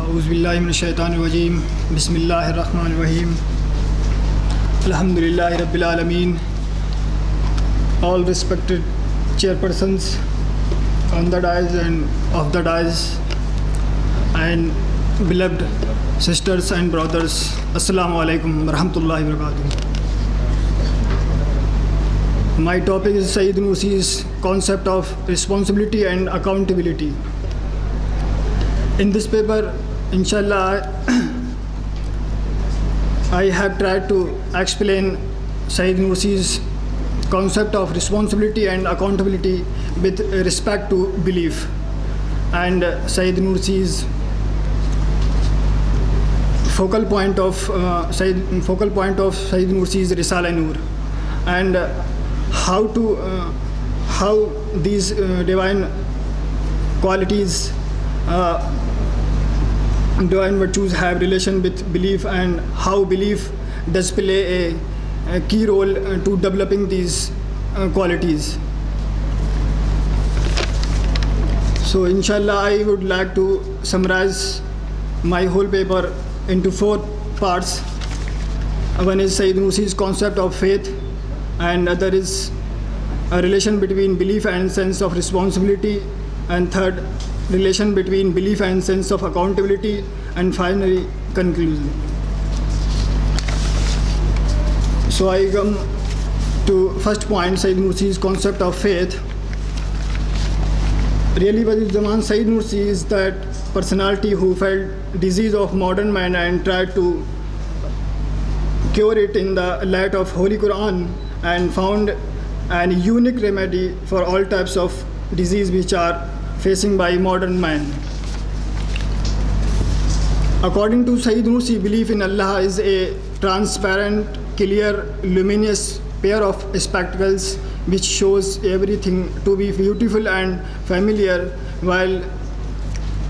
Auzubillahi minash-shaytanir-rajim. Bismillahir-rahmanir-rahim. Alhamdulillahi Rabbil Alameen. All respected chairpersons on the dais and off the dais, and beloved sisters and brothers, Assalamu alaikum wa rahmatullahi wa barakatuh. My topic is Sayyid Nursi's concept of responsibility and accountability. In this paper, inshallah, I have tried to explain Sayyid Nursi's concept of responsibility and accountability with respect to belief, and Sayyid Nursi's focal point of Sayyid Nursi's Risale Nur, and how these divine qualities, divine virtues have relation with belief, and how belief does play a key role to developing these qualities. So inshallah, I would like to summarize my whole paper into 4 parts. One is Sayyid Nursi's concept of faith, and other is a relation between belief and sense of responsibility, and third, relation between belief and sense of accountability, and finally, conclusion. So I come to first point, Sayyid Nursi's concept of faith. Really, Zaman Sayyid Nursi is that personality who felt disease of modern man and tried to cure it in the light of Holy Quran, and found an unique remedy for all types of disease which are facing by modern man. According to Sayyid Nursi, belief in Allah is a transparent, clear, luminous pair of spectacles which shows everything to be beautiful and familiar, while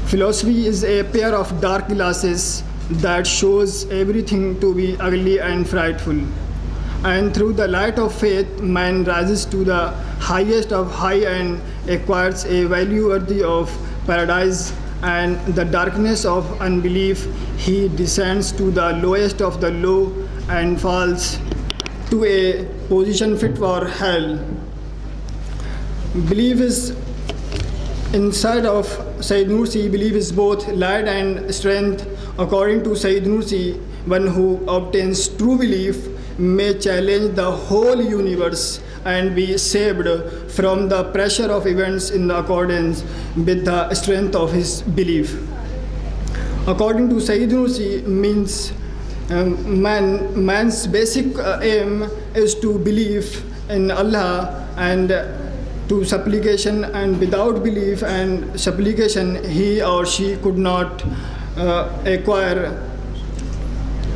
philosophy is a pair of dark glasses that shows everything to be ugly and frightful. And through the light of faith, man rises to the highest of high and acquires a value worthy of paradise, and the darkness of unbelief, he descends to the lowest of the low and falls to a position fit for hell. Belief is inside of Sayyid Nursi. Belief is both light and strength. According to Sayyid Nursi, one who obtains true belief may challenge the whole universe and be saved from the pressure of events in accordance with the strength of his belief. According to Sayyid Nursi, means man's basic aim is to believe in Allah and to supplication, and without belief and supplication, he or she could not acquire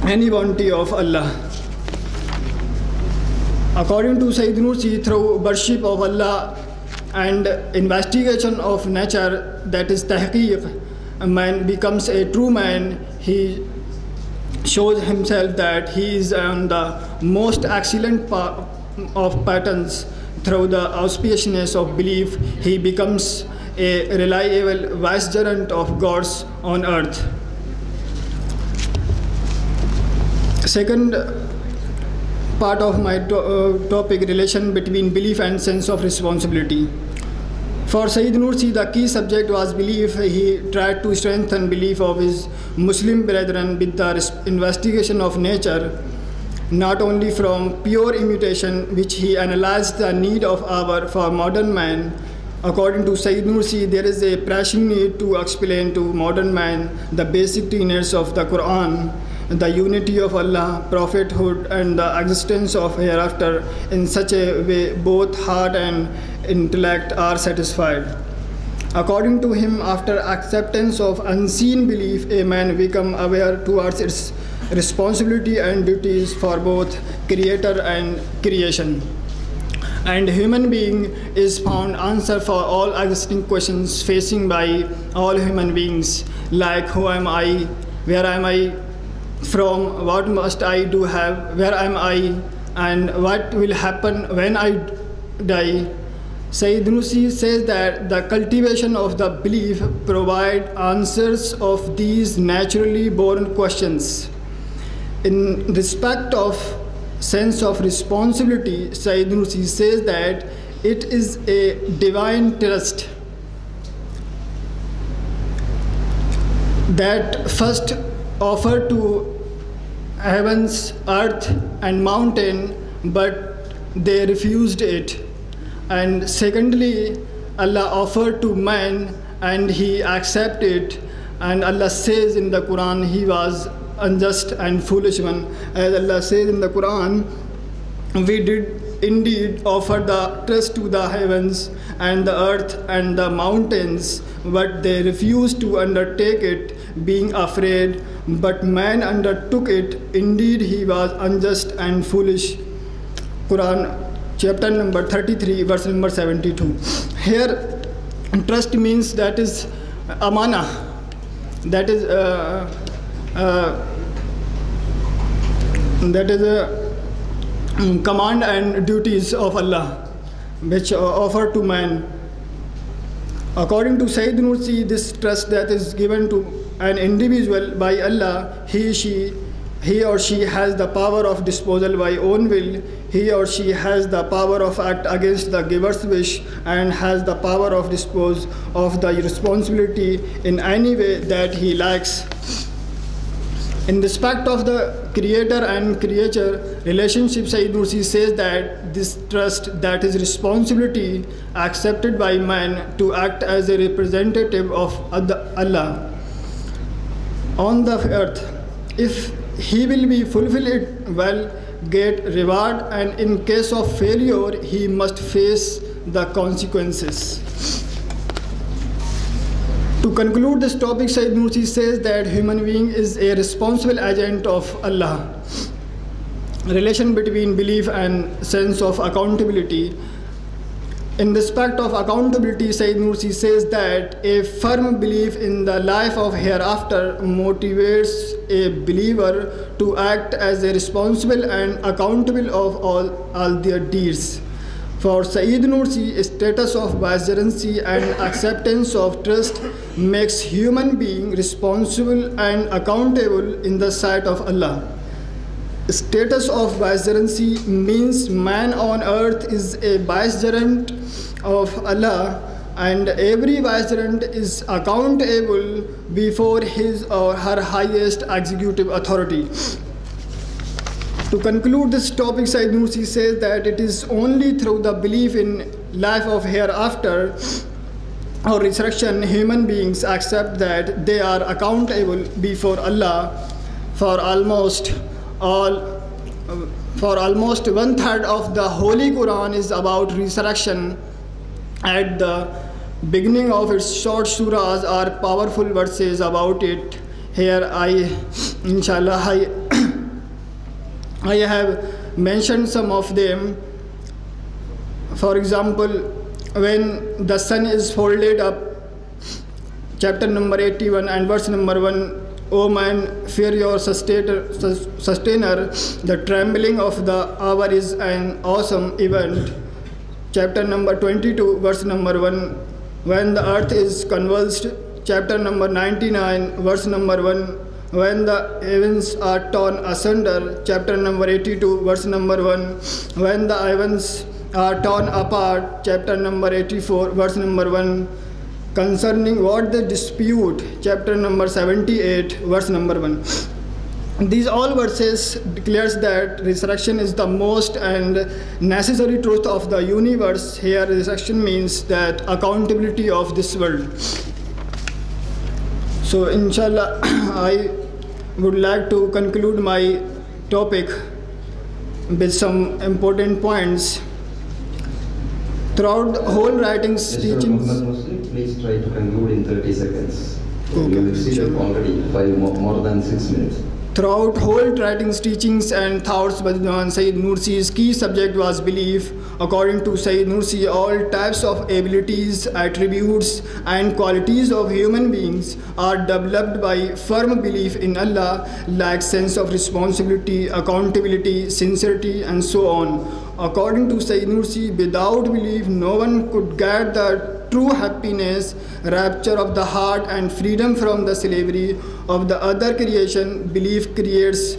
any bounty of Allah. According to Sayyid Nursi, through worship of Allah and investigation of nature, that is tahqiq, a man becomes a true man. He shows himself that he is on the most excellent of patterns. Through the auspiciousness of belief, he becomes a reliable vicegerent of gods on earth. Second part of my topic, relation between belief and sense of responsibility. For Sayyid Nursi, the key subject was belief. He tried to strengthen belief of his Muslim brethren with the investigation of nature, not only from pure imitation, which he analyzed the need of hour for modern man. According to Sayyid Nursi, there is a pressing need to explain to modern man the basic tenets of the Quran, the unity of Allah, prophethood, and the existence of hereafter in such a way both heart and intellect are satisfied. According to him, after acceptance of unseen belief, a man become aware towards its responsibility and duties for both creator and creation. And human being is found answer for all existing questions facing by all human beings, like who am I, where am I from, what must I do have, where am I, and what will happen when I die. Sayyid Nursi says that the cultivation of the belief provide answers of these naturally born questions. In respect of sense of responsibility, Sayyid Nursi says that it is a divine trust that first offered to heavens, earth and mountain, but they refused it. And secondly, Allah offered to man and he accepted it. And Allah says in the Quran, he was unjust and foolish one. As Allah says in the Quran, we did indeed offer the trust to the heavens and the earth and the mountains, but they refused to undertake it, being afraid. But man undertook it. Indeed, he was unjust and foolish. Quran chapter number 33, verse number 72. Here, trust means that is amana. That is command and duties of Allah, which offer to man. According to Sayyid Nursi, this trust that is given to an individual by Allah, he or she has the power of disposal by own will. He or she has the power of act against the giver's wish and has the power of dispose of the responsibility in any way that he likes. In respect of the creator and creature relationship, Sayyid Nursi says that this trust, that is responsibility accepted by man to act as a representative of Allah on the earth. If he will be fulfill it well, get reward, and in case of failure, he must face the consequences. To conclude this topic, Sayyid Nursi says that human being is a responsible agent of Allah. Relation between belief and sense of accountability. In respect of accountability, Sayyid Nursi says that a firm belief in the life of hereafter motivates a believer to act as a responsible and accountable of all their deeds. For Sayyid Nursi, status of vicegerency and acceptance of trust makes human being responsible and accountable in the sight of Allah. Status of vicegerency means man on earth is a vicegerent of Allah, and every vicegerent is accountable before his or her highest executive authority. To conclude this topic, Sayyid Nursi says that it is only through the belief in life of hereafter or resurrection human beings accept that they are accountable before Allah. For almost 1/3 of the Holy Quran is about resurrection. At the beginning of its short surahs are powerful verses about it. Here I have mentioned some of them. For example, when the sun is folded up, chapter number 81 and verse number 1, O man, fear your sustainer. The trembling of the hour is an awesome event. Chapter number 22, verse number 1, when the earth is convulsed. Chapter number 99, verse number 1, when the heavens are torn asunder. Chapter number 82, verse number 1, when the heavens are torn apart. Chapter number 84, verse number 1, concerning what they dispute. Chapter number 78, verse number 1. These all verses declares that resurrection is the most and necessary truth of the universe. Here resurrection means that accountability of this world. So inshallah, I would like to conclude my topic with some important points. Throughout the whole writings, Mr. teachings. Mohammad, please try to conclude in 30 seconds. Okay, You exceeded already more than 6 minutes. Throughout whole writings, teachings and thoughts by Sayyid Nursi's key subject was belief. According to Sayyid Nursi, all types of abilities, attributes and qualities of human beings are developed by firm belief in Allah, like sense of responsibility, accountability, sincerity and so on. According to Sayyid Nursi, without belief, no one could get the true happiness, rapture of the heart, and freedom from the slavery of the other creation. Belief creates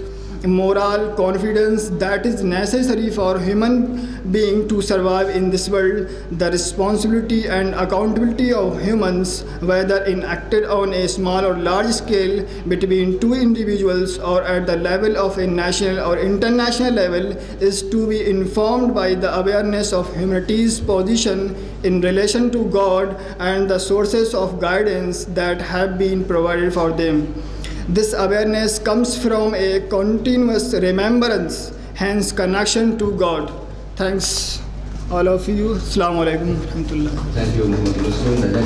moral confidence that is necessary for human being to survive in this world. The responsibility and accountability of humans, whether enacted on a small or large scale between two individuals or at the level of a national or international level, is to be informed by the awareness of humanity's position in relation to God and the sources of guidance that have been provided for them. This awareness comes from a continuous remembrance, hence connection to God. Thanks all of you. Assalamu alaikum. Thank you, Mohammad.